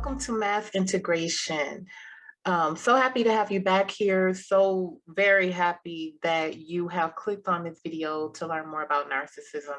welcome to Math Integration. So happy to have you back here. So very happy that you have clicked on this video to learn more about narcissism.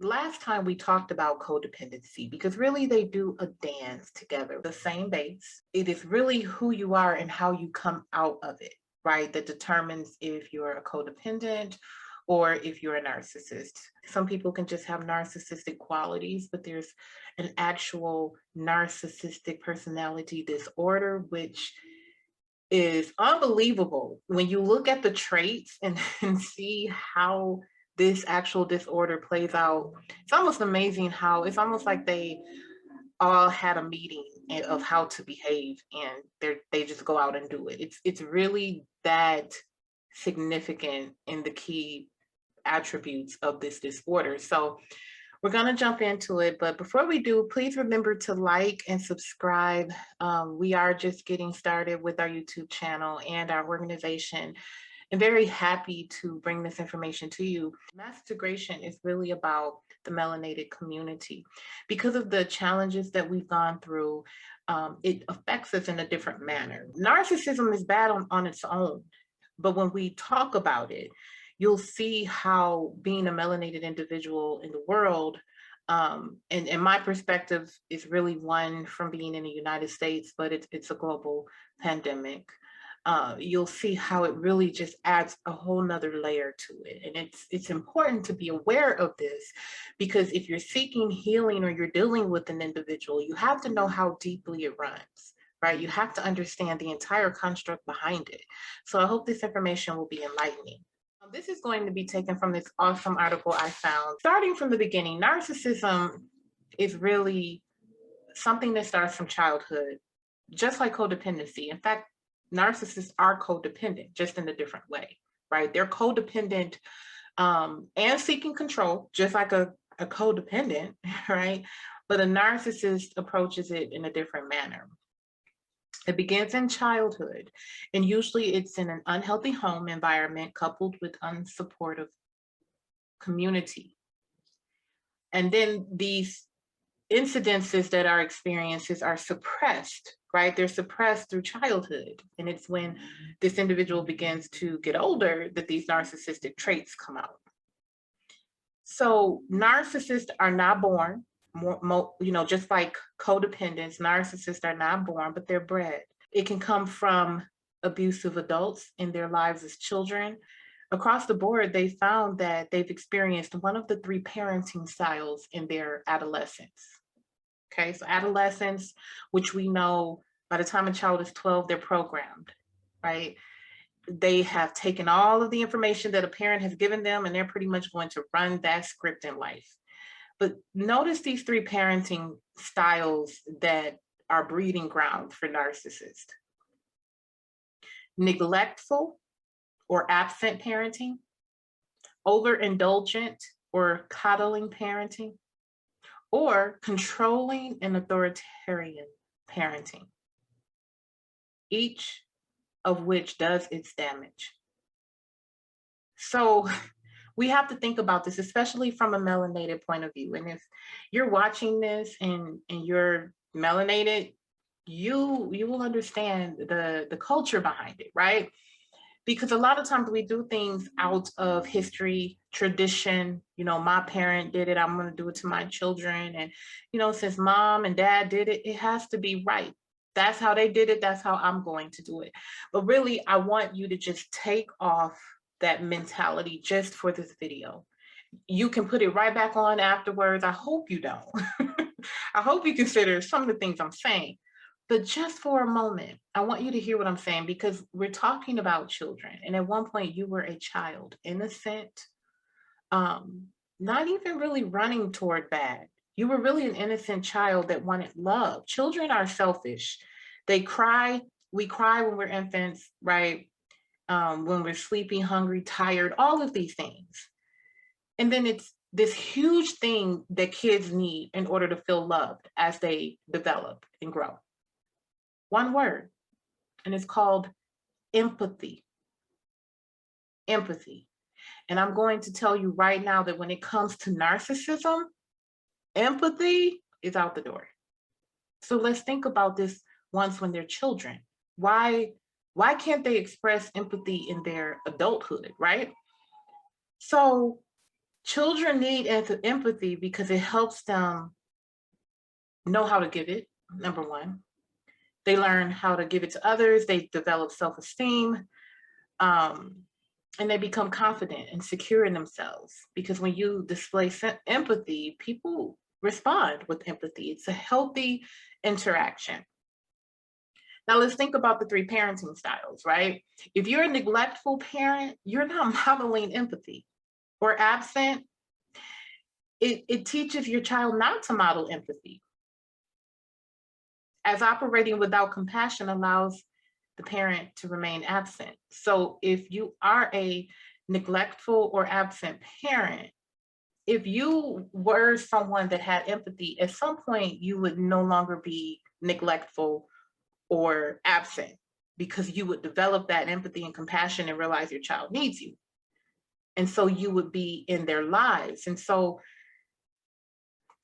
Last time we talked about codependency because really they do a dance together, the same base. It is really who you are and how you come out of it, right? That determines if you're a codependent or if you're a narcissist. Some people can just have narcissistic qualities, but there's an actual narcissistic personality disorder, which is unbelievable when you look at the traits and see how this actual disorder plays out. It's almost amazing how it's almost like they all had a meeting of how to behave and they just go out and do it. It's really that significant in the key attributes of this disorder. So we're going to jump into it, but before we do, please remember to like and subscribe. We are just getting started with our YouTube channel and our organization. I'm very happy to bring this information to you. Mass integration is really about the melanated community. Because of the challenges that we've gone through, it affects us in a different manner. Narcissism is bad on its own, but when we talk about it, you'll see how being a melanated individual in the world, and my perspective is really one from being in the United States, but it's a global pandemic. You'll see how it really just adds a whole nother layer to it. And it's important to be aware of this, because if you're seeking healing or you're dealing with an individual, you have to know how deeply it runs, right? You have to understand the entire construct behind it. So I hope this information will be enlightening. This is going to be taken from this awesome article I found. Starting from the beginning, narcissism is really something that starts from childhood, just like codependency. In fact, narcissists are codependent, just in a different way, right? They're codependent and seeking control, just like a codependent, right? But a narcissist approaches it in a different manner. It begins in childhood, and usually it's in an unhealthy home environment coupled with unsupportive community. And then these incidences that are experiences are suppressed, right? They're suppressed through childhood. And it's when this individual begins to get older that these narcissistic traits come out. So narcissists are not born. Just like codependents, narcissists are not born, but they're bred. It can come from abusive adults in their lives as children. Across the board, they found that they've experienced one of the three parenting styles in their adolescence. Okay, so adolescence, which we know by the time a child is 12, they're programmed, right? They have taken all of the information that a parent has given them, and they're pretty much going to run that script in life. But notice these three parenting styles that are breeding ground for narcissists. Neglectful or absent parenting, overindulgent or coddling parenting, or controlling and authoritarian parenting, each of which does its damage. So we have to think about this, especially from a melanated point of view. And if you're watching this and you're melanated, you will understand the culture behind it, right? Because a lot of times we do things out of history, tradition. My parent did it, I'm going to do it to my children. And, since mom and dad did it, it has to be right. That's how they did it. That's how I'm going to do it. But really, I want you to just take off that mentality just for this video. You can put it right back on afterwards. I hope you don't. I hope you consider some of the things I'm saying. But just for a moment, I want you to hear what I'm saying, because we're talking about children. And at one point you were a child, innocent, not even really running toward bad. You were really an innocent child that wanted love. Children are selfish. They cry. We cry when we're infants, right? When we're sleepy, hungry, tired, all of these things. And then it's this huge thing that kids need in order to feel loved as they develop and grow. One word, and it's called empathy. Empathy. And I'm going to tell you right now that when it comes to narcissism, empathy is out the door. So let's think about this once when they're children. Why can't they express empathy in their adulthood, right? So children need empathy because it helps them know how to give it, number one. They learn how to give it to others. They develop self-esteem, and they become confident and secure in themselves. Because when you display empathy, people respond with empathy. It's a healthy interaction. Now let's think about the 3 parenting styles, right? If you're a neglectful parent, you're not modeling empathy. Or absent, it teaches your child not to model empathy, as operating without compassion allows the parent to remain absent. So if you are a neglectful or absent parent, if you were someone that had empathy, at some point you would no longer be neglectful or absent, because you would develop that empathy and compassion and realize your child needs you. And so you would be in their lives. And so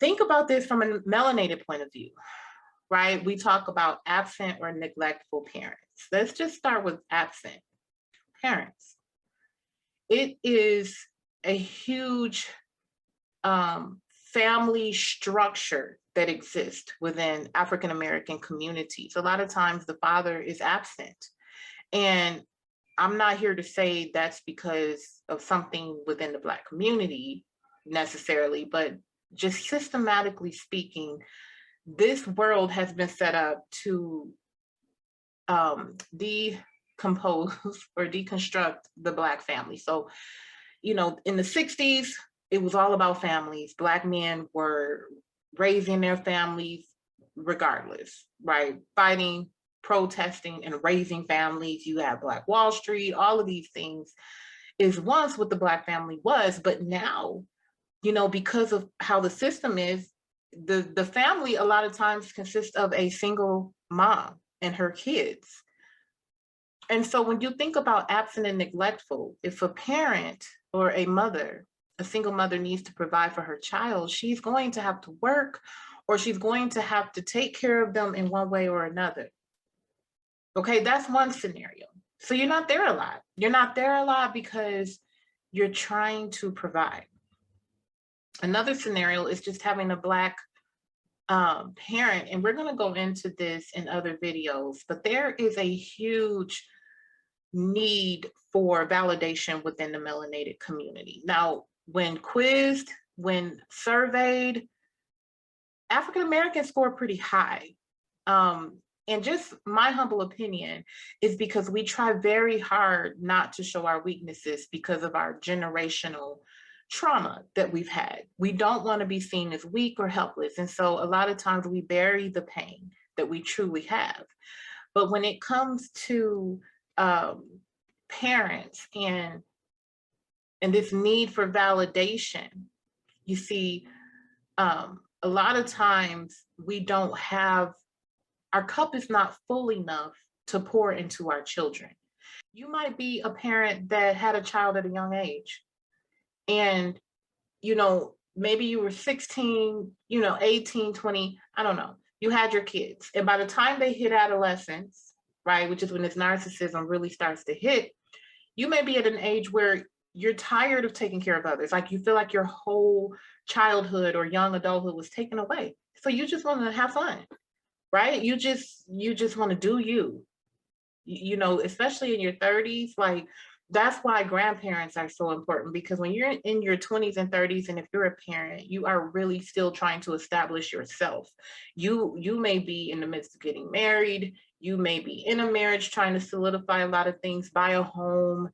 think about this from a melanated point of view, right? We talk about absent or neglectful parents. Let's just start with absent parents. It is a huge family structure that exists within African-American communities. A lot of times the father is absent. And I'm not here to say that's because of something within the Black community necessarily, but just systematically speaking, this world has been set up to decompose or deconstruct the Black family. So, you know, in the 60s, it was all about families. Black men were raising their families regardless, right? Fighting, protesting, and raising families. You have Black Wall Street, all of these things is once what the Black family was, but now, you know, because of how the system is, the family a lot of times consists of a single mom and her kids. And so when you think about absent and neglectful, if a parent or a mother, a single mother, needs to provide for her child, she's going to have to work, or she's going to have to take care of them in one way or another. Okay, that's one scenario. So you're not there a lot. You're not there a lot because you're trying to provide. Another scenario is just having a Black parent, and we're going to go into this in other videos, but there is a huge need for validation within the melanated community. Now, when quizzed, when surveyed, African Americans score pretty high. And just my humble opinion is because we try very hard not to show our weaknesses because of our generational trauma that we've had. We don't want to be seen as weak or helpless. And so a lot of times we bury the pain that we truly have. But when it comes to parents and this need for validation, you see, a lot of times we don't have, our cup is not full enough to pour into our children. You might be a parent that had a child at a young age, and, you know, maybe you were 16, 18, 20, I don't know. You had your kids. And by the time they hit adolescence, right, which is when this narcissism really starts to hit, you may be at an age where you're tired of taking care of others. Like you feel like your whole childhood or young adulthood was taken away. So you just want to have fun, right? You just want to do you, especially in your 30s, like that's why grandparents are so important, because when you're in your 20s and 30s, and if you're a parent, you are really still trying to establish yourself. You may be in the midst of getting married. You may be in a marriage trying to solidify a lot of things, buy a home,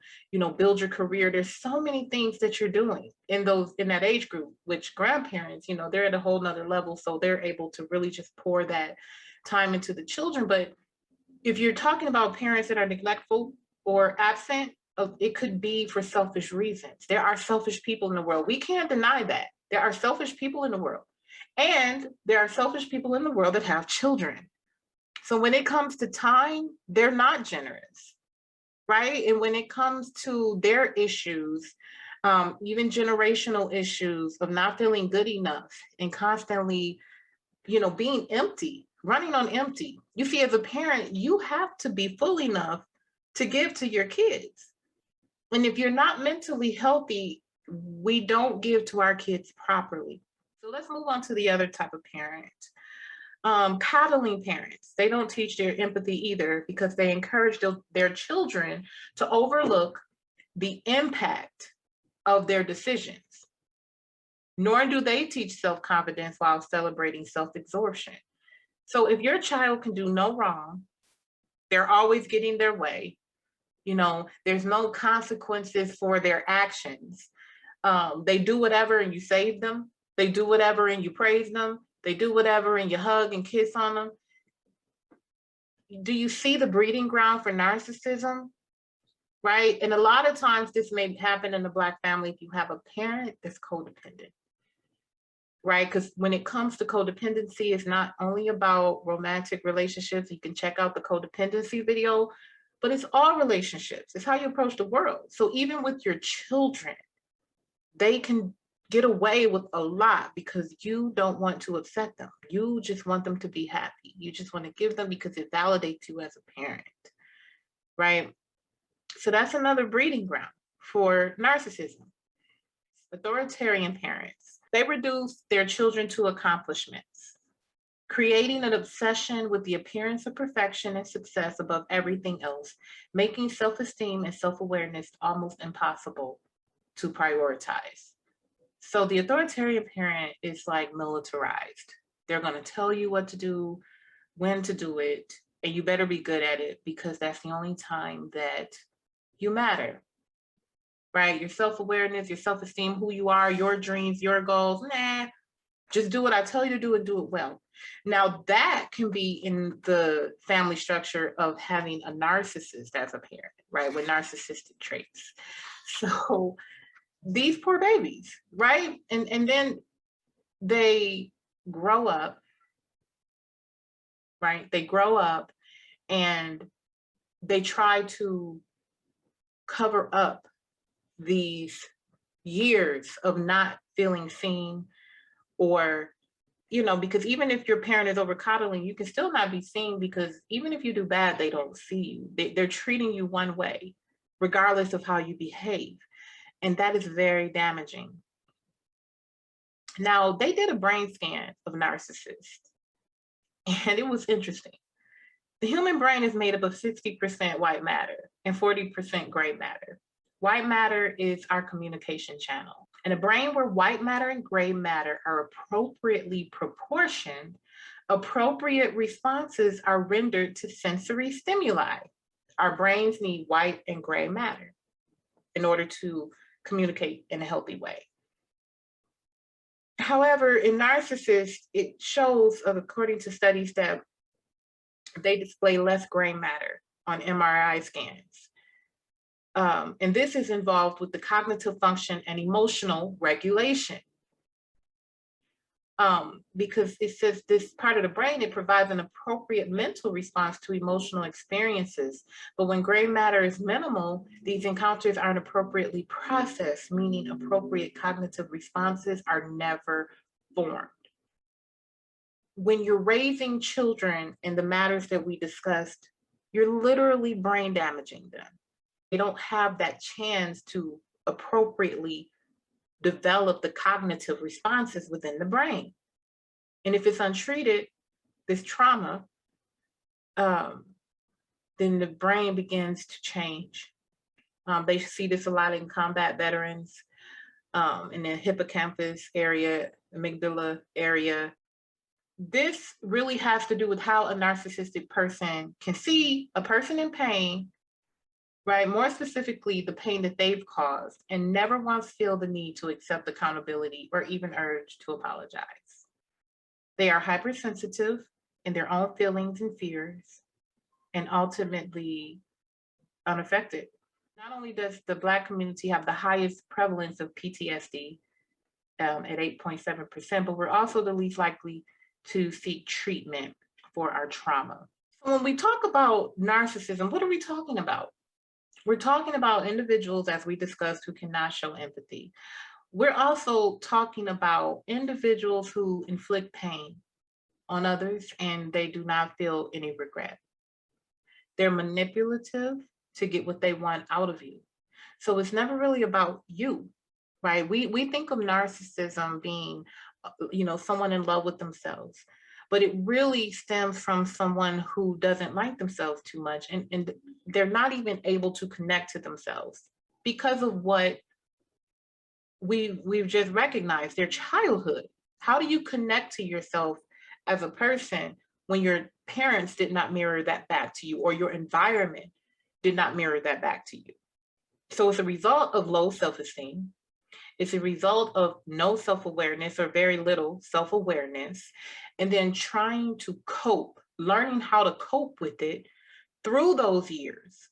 build your career. There's so many things that you're doing in that age group, which grandparents, they're at a whole nother level. So they're able to really just pour that time into the children. But if you're talking about parents that are neglectful or absent, it could be for selfish reasons. There are selfish people in the world. We can't deny that. There are selfish people in the world. And there are selfish people in the world that have children. So when it comes to time, they're not generous, right? And when it comes to their issues, even generational issues of not feeling good enough and constantly, being empty, running on empty. You see, as a parent, you have to be full enough to give to your kids. And if you're not mentally healthy, we don't give to our kids properly. So let's move on to the other type of parent. Coddling parents. They don't teach their empathy either because they encourage their children to overlook the impact of their decisions. Nor do they teach self-confidence while celebrating self-absorption. So if your child can do no wrong, they're always getting their way, there's no consequences for their actions. They do whatever and you save them. They do whatever and you praise them. They do whatever and you hug and kiss on them. Do you see the breeding ground for narcissism? Right? And a lot of times this may happen in a Black family if you have a parent that's codependent. Right? Because when it comes to codependency, it's not only about romantic relationships. You can check out the codependency video, but it's all relationships. It's how you approach the world. So even with your children, they can get away with a lot because you don't want to upset them. You just want them to be happy. You just want to give them because it validates you as a parent, right? So that's another breeding ground for narcissism. Authoritarian parents. They reduce their children to accomplishments, creating an obsession with the appearance of perfection and success above everything else, making self-esteem and self-awareness almost impossible to prioritize. So the authoritarian parent is like militarized. They're going to tell you what to do, when to do it, and you better be good at it because that's the only time that you matter. Right? Your self-awareness, your self-esteem, who you are, your dreams, your goals, just do what I tell you to do and do it well. Now that can be in the family structure of having a narcissist as a parent, right? With narcissistic traits. So these poor babies, right? And then they grow up, right? They grow up and they try to cover up these years of not feeling seen, or because even if your parent is over coddling, you can still not be seen because even if you do bad, they don't see you. They're treating you one way, regardless of how you behave. And that is very damaging. Now, they did a brain scan of narcissists, and it was interesting. The human brain is made up of 60% white matter and 40% gray matter. White matter is our communication channel. In a brain where white matter and gray matter are appropriately proportioned, appropriate responses are rendered to sensory stimuli. Our brains need white and gray matter in order to communicate in a healthy way. However, in narcissists, it shows, according to studies, that they display less gray matter on MRI scans. And this is involved with the cognitive function and emotional regulation. Because it says this part of the brain, it provides an appropriate mental response to emotional experiences. But when gray matter is minimal, these encounters aren't appropriately processed, meaning appropriate cognitive responses are never formed. When you're raising children in the matters that we discussed, you're literally brain damaging them. They don't have that chance to appropriately develop the cognitive responses within the brain. And if it's untreated, this trauma, then the brain begins to change. They see this a lot in combat veterans, in the hippocampus area, amygdala area. This really has to do with how a narcissistic person can see a person in pain, right? More specifically, the pain that they've caused, and never once feel the need to accept accountability or even urge to apologize. They are hypersensitive in their own feelings and fears, and ultimately unaffected. Not only does the Black community have the highest prevalence of PTSD at 8.7%, but we're also the least likely to seek treatment for our trauma. So when we talk about narcissism, what are we talking about? We're talking about individuals, as we discussed, who cannot show empathy. We're also talking about individuals who inflict pain, on others and they do not feel any regret. They're manipulative to get what they want out of you. So it's never really about you, right? We think of narcissism being, someone in love with themselves, but it really stems from someone who doesn't like themselves too much, and they're not even able to connect to themselves because of what we've just recognized, their childhood. How do you connect to yourself as a person when your parents did not mirror that back to you, or your environment did not mirror that back to you? So it's a result of low self-esteem. It's a result of no self-awareness or very little self-awareness, and then trying to cope, learning how to cope with it through those years,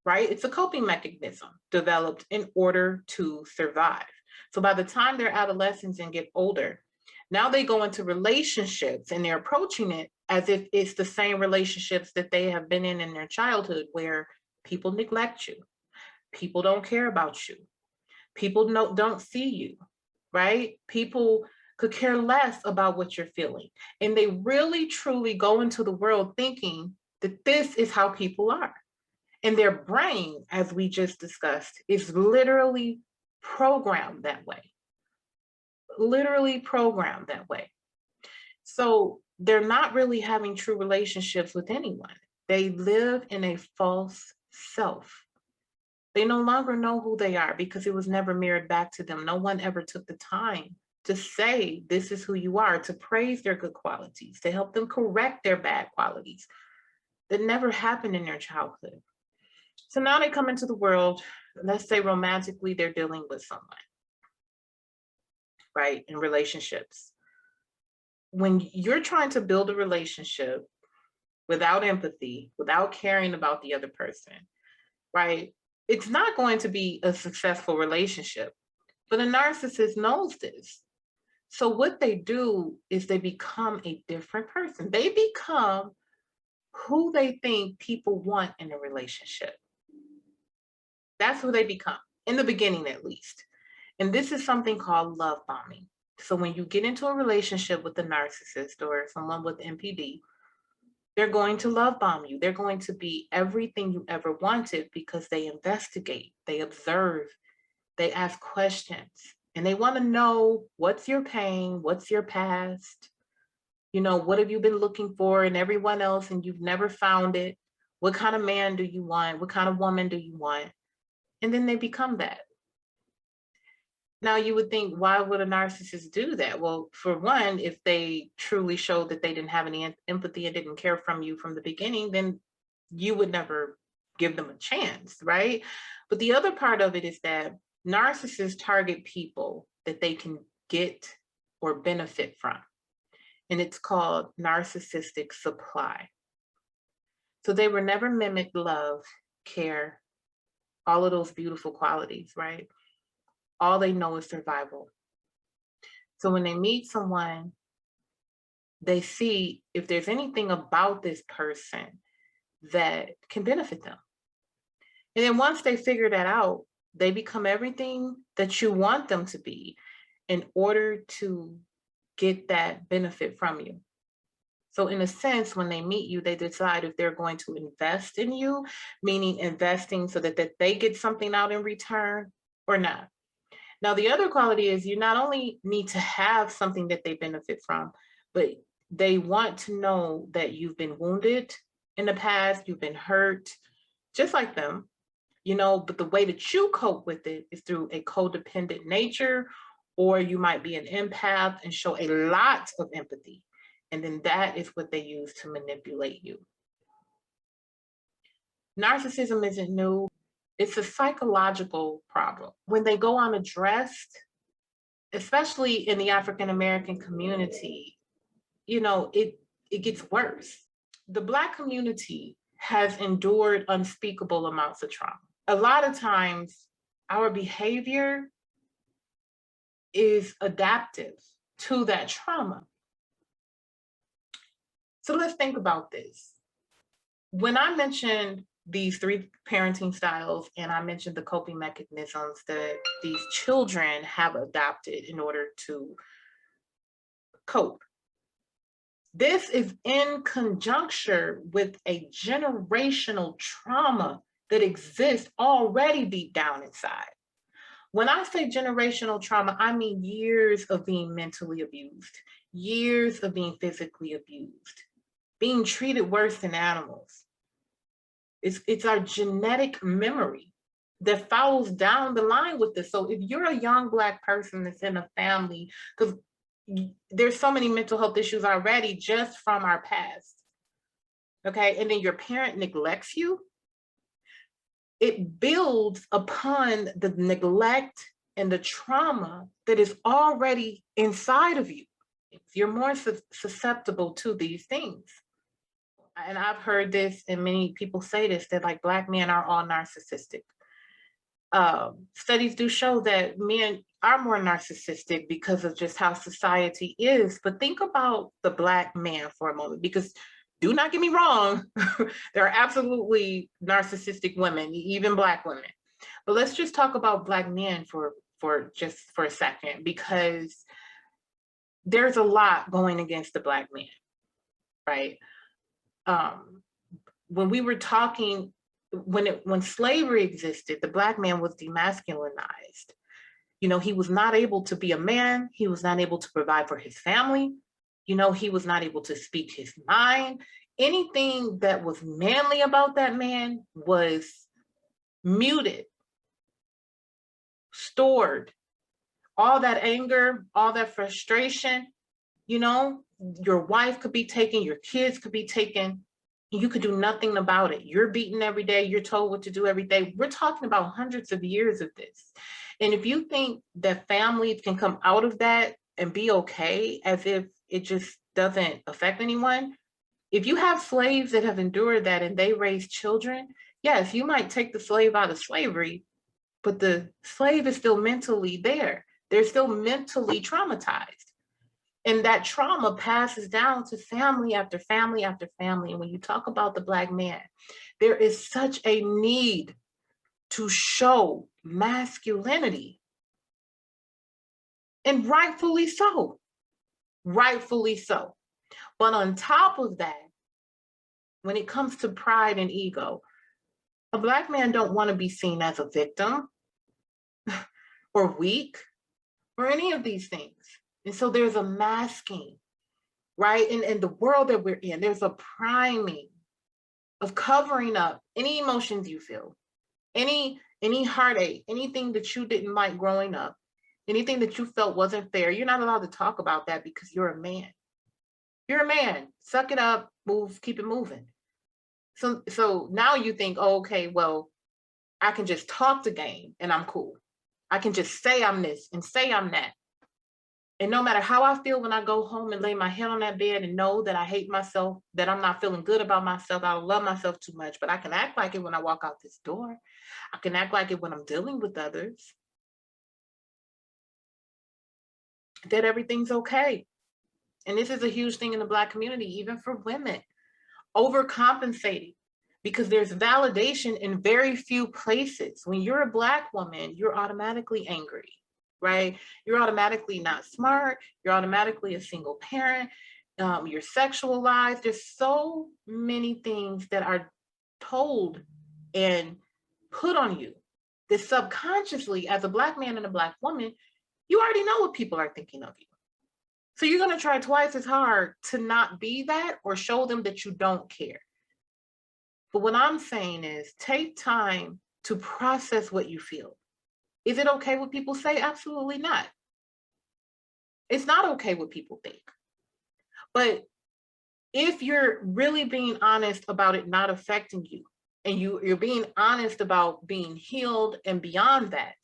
right? It's a coping mechanism developed in order to survive. So by the time they're adolescents and get older, now they go into relationships and they're approaching it as if it's the same relationships that they have been in their childhood, where people neglect you, people don't care about you, people don't see you, right? People could care less about what you're feeling. And they really truly go into the world thinking that this is how people are. And their brain, as we just discussed, is literally programmed that way. Literally programmed that way. So they're not really having true relationships with anyone. They live in a false self. They no longer know who they are because it was never mirrored back to them. No one ever took the time to say, this is who you are, to praise their good qualities, to help them correct their bad qualities. That never happened in their childhood. So now they come into the world, let's say romantically, they're dealing with someone, right, in relationships. When you're trying to build a relationship without empathy, without caring about the other person, right, it's not going to be a successful relationship. But a narcissist knows this. So what they do is they become a different person. They become who they think people want in a relationship. That's who they become, in the beginning at least. And this is something called love bombing. So when you get into a relationship with a narcissist or someone with NPD, they're going to love bomb you. They're going to be everything you ever wanted because they investigate, they observe, they ask questions, and they want to know, what's your pain? What's your past? What have you been looking for in everyone else and you've never found it? What kind of man do you want? What kind of woman do you want? And then they become that. Now you would think, why would a narcissist do that? Well, for one, if they truly showed that they didn't have any empathy and didn't care from you from the beginning, then you would never give them a chance, right? But the other part of it is that narcissists target people that they can get or benefit from. And it's called narcissistic supply. So they were never mimicked love, care, all of those beautiful qualities, right? All they know is survival. So when they meet someone, they see if there's anything about this person that can benefit them. And then once they figure that out, they become everything that you want them to be in order to get that benefit from you. So in a sense, when they meet you, they decide if they're going to invest in you, meaning investing so that they get something out in return or not. Now, the other quality is you not only need to have something that they benefit from, but they want to know that you've been wounded in the past, you've been hurt, just like them, but the way that you cope with it is through a codependent nature, or you might be an empath and show a lot of empathy. And then that is what they use to manipulate you. Narcissism isn't new. It's a psychological problem. When they go unaddressed, especially in the African-American community, it gets worse. The Black community has endured unspeakable amounts of trauma. A lot of times, our behavior is adaptive to that trauma. So let's think about this. When I mentioned these 3 parenting styles, and I mentioned the coping mechanisms that these children have adopted in order to cope, This is in conjuncture with a generational trauma that exists already deep down inside. When I say generational trauma, I mean years of being mentally abused, years of being physically abused, being treated worse than animals. It's our genetic memory that follows down the line with this. So if you're a young Black person that's in a family, because there's so many mental health issues already just from our past, okay? And then your parent neglects you, it builds upon the neglect and the trauma that is already inside of you. You're more susceptible to these things. And I've heard this, and many people say this, that like Black men are all narcissistic. Studies do show that men are more narcissistic because of just how society is. But think about the Black man for a moment, because do not get me wrong, there are absolutely narcissistic women, even Black women. But let's just talk about Black men for a second, because there's a lot going against the Black man, right? When we were talking, when slavery existed, the Black man was demasculinized. You know, he was not able to be a man. He was not able to provide for his family. You know, he was not able to speak his mind. Anything that was manly about that man was muted, stored. All that anger, all that frustration, you know, your wife could be taken, your kids could be taken, and you could do nothing about it. You're beaten every day, you're told what to do every day. We're talking about hundreds of years of this. And if you think that families can come out of that and be okay, as if it just doesn't affect anyone, if you have slaves that have endured that and they raise children, yes, you might take the slave out of slavery, but the slave is still mentally there. They're still mentally traumatized. And that trauma passes down to family after family after family. And when you talk about the Black man, there is such a need to show masculinity. And rightfully so. Rightfully so. But on top of that, when it comes to pride and ego, a Black man don't want to be seen as a victim or weak or any of these things. And so there's a masking, right? In the world that we're in, there's a priming of covering up any emotions you feel, any heartache, anything that you didn't like growing up, anything that you felt wasn't fair. You're not allowed to talk about that because you're a man. You're a man. Suck it up, move, keep it moving. So now you think, oh, okay, well, I can just talk the game and I'm cool. I can just say I'm this and say I'm that. And no matter how I feel when I go home and lay my head on that bed and know that I hate myself, that I'm not feeling good about myself, I don't love myself too much, but I can act like it when I walk out this door. I can act like it when I'm dealing with others, that everything's okay. And this is a huge thing in the Black community, even for women, overcompensating, because there's validation in very few places. When you're a Black woman, you're automatically angry, right? You're automatically not smart. You're automatically a single parent. You're sexualized. There's so many things that are told and put on you that subconsciously, as a Black man and a Black woman, you already know what people are thinking of you. So you're going to try twice as hard to not be that or show them that you don't care. But what I'm saying is take time to process what you feel. Is it okay what people say? Absolutely not. It's not okay what people think. But if you're really being honest about it not affecting you, and you're being honest about being healed and beyond that,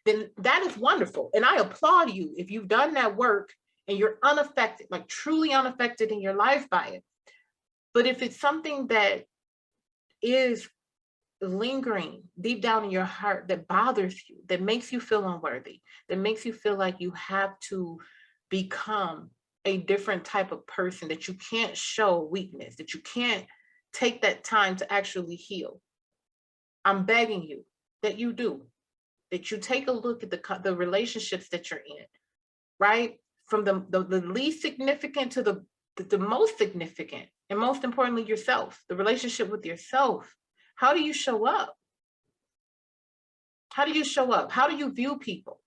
then that is wonderful. And I applaud you if you've done that work and you're unaffected, like truly unaffected in your life by it. But if it's something that is lingering deep down in your heart, that bothers you, that makes you feel unworthy, that makes you feel like you have to become a different type of person, that you can't show weakness, that you can't take that time to actually heal, I'm begging you that you do, that you take a look at the relationships that you're in, right? From the least significant to the the most significant and most importantly, yourself, the relationship with yourself. How do you show up? How do you show up? How do you view people?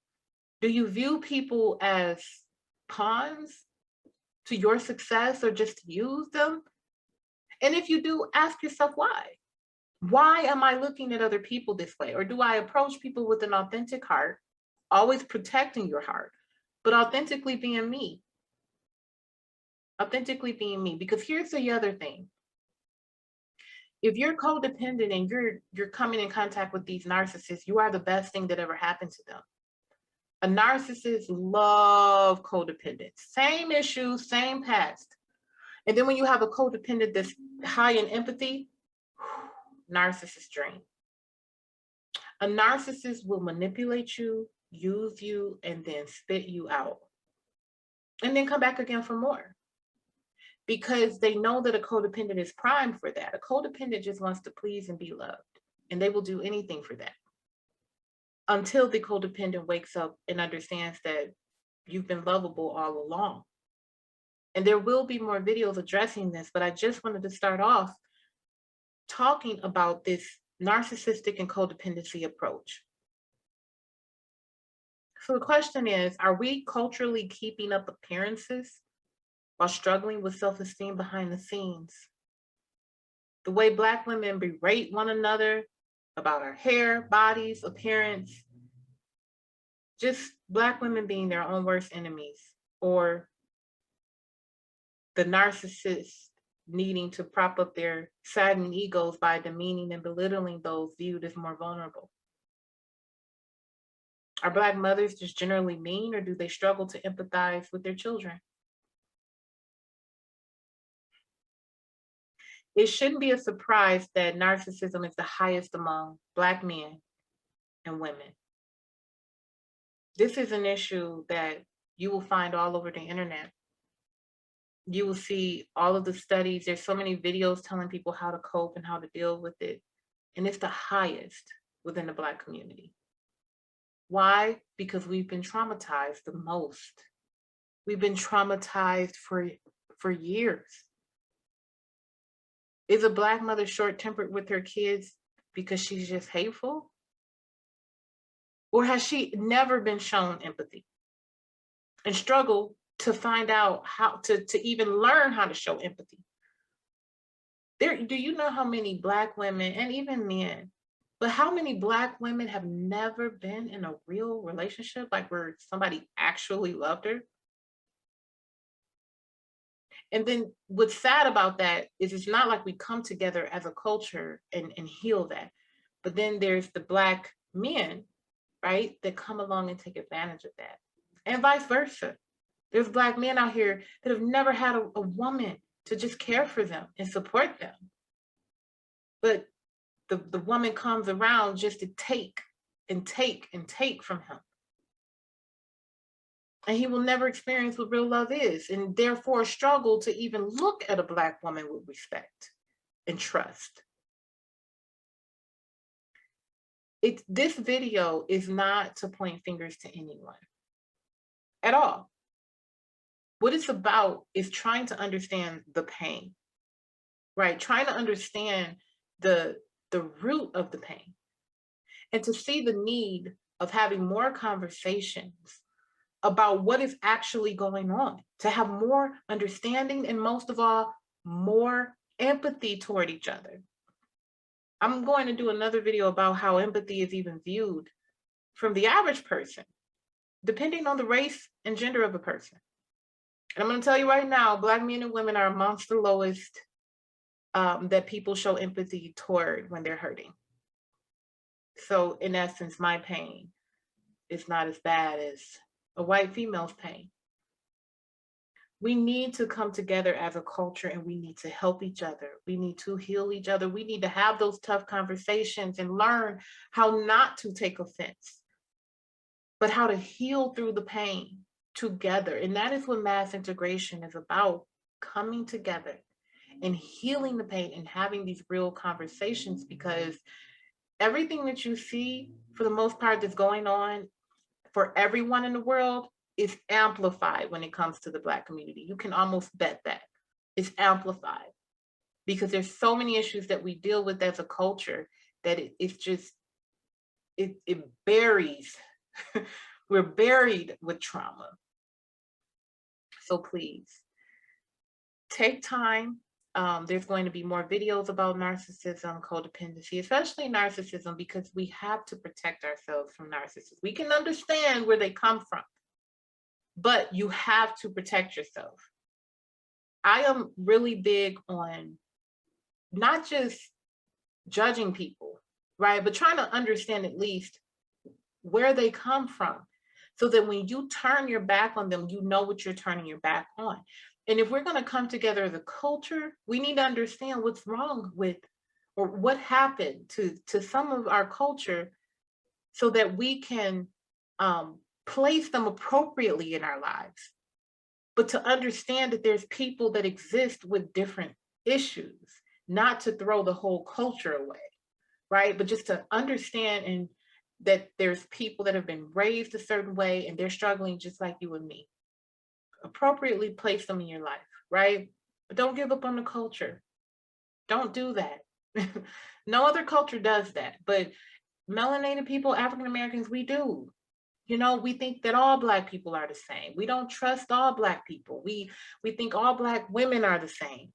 Do you view people as pawns to your success or just to use them? And if you do, ask yourself why. Why am I looking at other people this way? Or do I approach people with an authentic heart, always protecting your heart, but authentically being me? Authentically being me. Because here's the other thing. If you're codependent and you're coming in contact with these narcissists, you are the best thing that ever happened to them. A narcissist loves codependence. Same issues, same past. And then when you have a codependent that's high in empathy, narcissist dream. A narcissist will manipulate you, use you, and then spit you out. And then come back again for more. Because they know that a codependent is primed for that. A codependent just wants to please and be loved. And they will do anything for that. Until the codependent wakes up and understands that you've been lovable all along. And there will be more videos addressing this, but I just wanted to start off talking about this narcissistic and codependency approach. So the question is, are we culturally keeping up appearances while struggling with self-esteem behind the scenes? The way Black women berate one another about our hair, bodies, appearance, just Black women being their own worst enemies, or the narcissists needing to prop up their sagging egos by demeaning and belittling those viewed as more vulnerable. Are Black mothers just generally mean, or do they struggle to empathize with their children? It shouldn't be a surprise that narcissism is the highest among Black men and women. This is an issue that you will find all over the internet. You will see all of the studies. There's so many videos telling people how to cope and how to deal with it. And it's the highest within the Black community. Why? Because we've been traumatized the most. We've been traumatized for years. Is a Black mother short-tempered with her kids because she's just hateful? Or has she never been shown empathy and struggled to find out how to even learn how to show empathy? Do you know how many Black women, and even men, but how many Black women have never been in a real relationship, like where somebody actually loved her? And then what's sad about that is it's not like we come together as a culture and heal that. But then there's the Black men, right, that come along and take advantage of that. And vice versa. There's Black men out here that have never had a woman to just care for them and support them. But the woman comes around just to take and take and take from him. And he will never experience what real love is, and therefore struggle to even look at a Black woman with respect and trust. This video is not to point fingers to anyone at all. What it's about is trying to understand the pain, right? Trying to understand the root of the pain, and to see the need of having more conversations about what is actually going on, to have more understanding, and most of all, more empathy toward each other. I'm going to do another video about how empathy is even viewed from the average person, depending on the race and gender of a person. And I'm going to tell you right now, Black men and women are amongst the lowest that people show empathy toward when they're hurting. So in essence, my pain is not as bad as a white female's pain. We need to come together as a culture, and we need to help each other. We need to heal each other. We need to have those tough conversations and learn how not to take offense, but how to heal through the pain together. And that is what mass integration is about, coming together and healing the pain and having these real conversations, because everything that you see, for the most part, that's going on for everyone in the world is amplified when it comes to the Black community. You can almost bet that. is amplified because there's so many issues that we deal with as a culture that it's just, it buries, we're buried with trauma. So please take time. There's going to be more videos about narcissism, codependency, especially narcissism, because we have to protect ourselves from narcissists. We can understand where they come from, but you have to protect yourself. I am really big on not just judging people, right? But trying to understand at least where they come from, so that when you turn your back on them, you know what you're turning your back on. And if we're going to come together as a culture, we need to understand what's wrong with, or what happened to some of our culture, so that we can place them appropriately in our lives. But to understand that there's people that exist with different issues, not to throw the whole culture away, right? But just to understand and that there's people that have been raised a certain way and they're struggling just like you and me. Appropriately place them in your life, right? But don't give up on the culture. Don't do that. No other culture does that, but melanated people, African Americans, we do. You know, we think that all Black people are the same. We don't trust all Black people. We think all Black women are the same.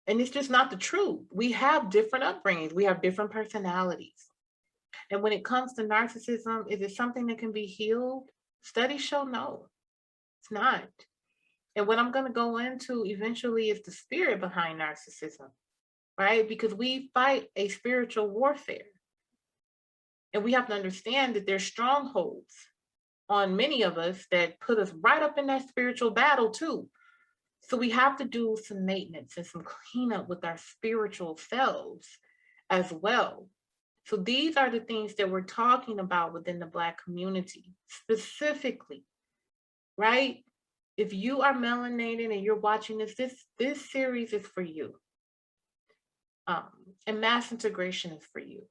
And it's just not the truth. We have different upbringings. We have different personalities. And when it comes to narcissism, is it something that can be healed? Studies show no, it's not. And what I'm going to go into eventually is the spirit behind narcissism, right? Because we fight a spiritual warfare. And we have to understand that there's strongholds on many of us that put us right up in that spiritual battle too. So we have to do some maintenance and some cleanup with our spiritual selves as well. So these are the things that we're talking about within the Black community specifically, right? If you are melanated and you're watching this series is for you. And mass integration is for you.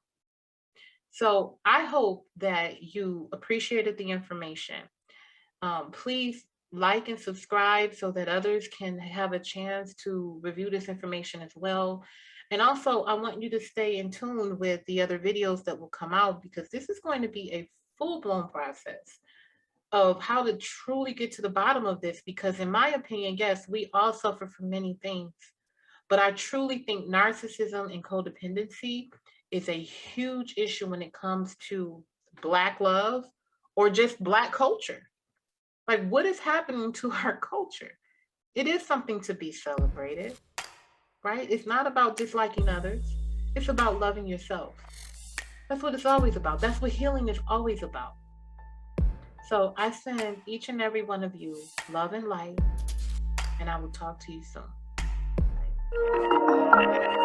So I hope that you appreciated the information. Please like and subscribe so that others can have a chance to review this information as well. And also, I want you to stay in tune with the other videos that will come out, because this is going to be a full-blown process of how to truly get to the bottom of this. Because in my opinion, yes, we all suffer from many things, but I truly think narcissism and codependency is a huge issue when it comes to Black love or just Black culture. Like, what is happening to our culture? It is something to be celebrated, right? It's not about disliking others. It's about loving yourself. That's what it's always about. That's what healing is always about. So I send each and every one of you love and light, and I will talk to you soon. Bye.